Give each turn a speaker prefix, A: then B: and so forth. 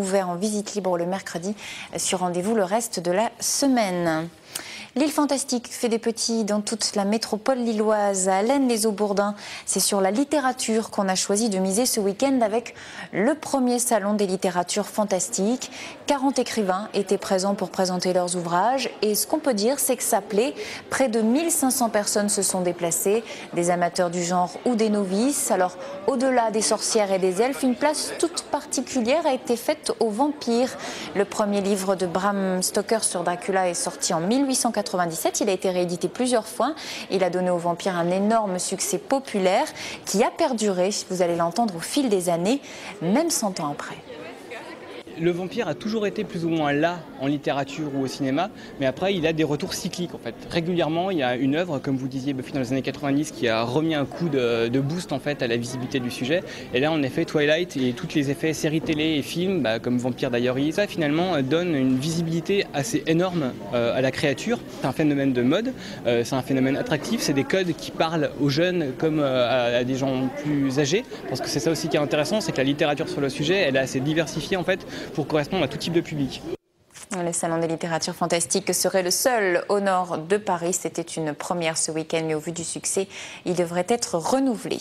A: ouvert en visite libre le mercredi. Sur rendez-vous le reste de la semaine. L'île Fantastique fait des petits dans toute la métropole lilloise. À Laisnes-les-Eaux-Bourdins, c'est sur la littérature qu'on a choisi de miser ce week-end avec le premier salon des littératures fantastiques. 40 écrivains étaient présents pour présenter leurs ouvrages et ce qu'on peut dire, c'est que ça plaît. Près de 1500 personnes se sont déplacées, des amateurs du genre ou des novices. Alors, au-delà des sorcières et des elfes, une place toute particulière a été faite aux vampires. Le premier livre de Bram Stoker sur Dracula est sorti en 1897. Il a été réédité plusieurs fois. Il a donné aux vampires un énorme succès populaire qui a perduré, vous allez l'entendre, au fil des années, même 100 ans après.
B: Le vampire a toujours été plus ou moins là en littérature ou au cinéma, mais après il a des retours cycliques en fait. Régulièrement il y a une œuvre, comme vous disiez Buffy dans les années 90, qui a remis un coup de boost en fait à la visibilité du sujet. Et là en effet Twilight et tous les effets séries télé et films, comme Vampire Diaries, ça finalement donne une visibilité assez énorme à la créature. C'est un phénomène de mode, c'est un phénomène attractif, c'est des codes qui parlent aux jeunes comme à des gens plus âgés. Parce que c'est ça aussi qui est intéressant, c'est que la littérature sur le sujet, elle est assez diversifiée en fait, pour correspondre à tout type de public.
A: Le Salon des littératures fantastiques serait le seul au nord de Paris. C'était une première ce week-end, mais au vu du succès, il devrait être renouvelé.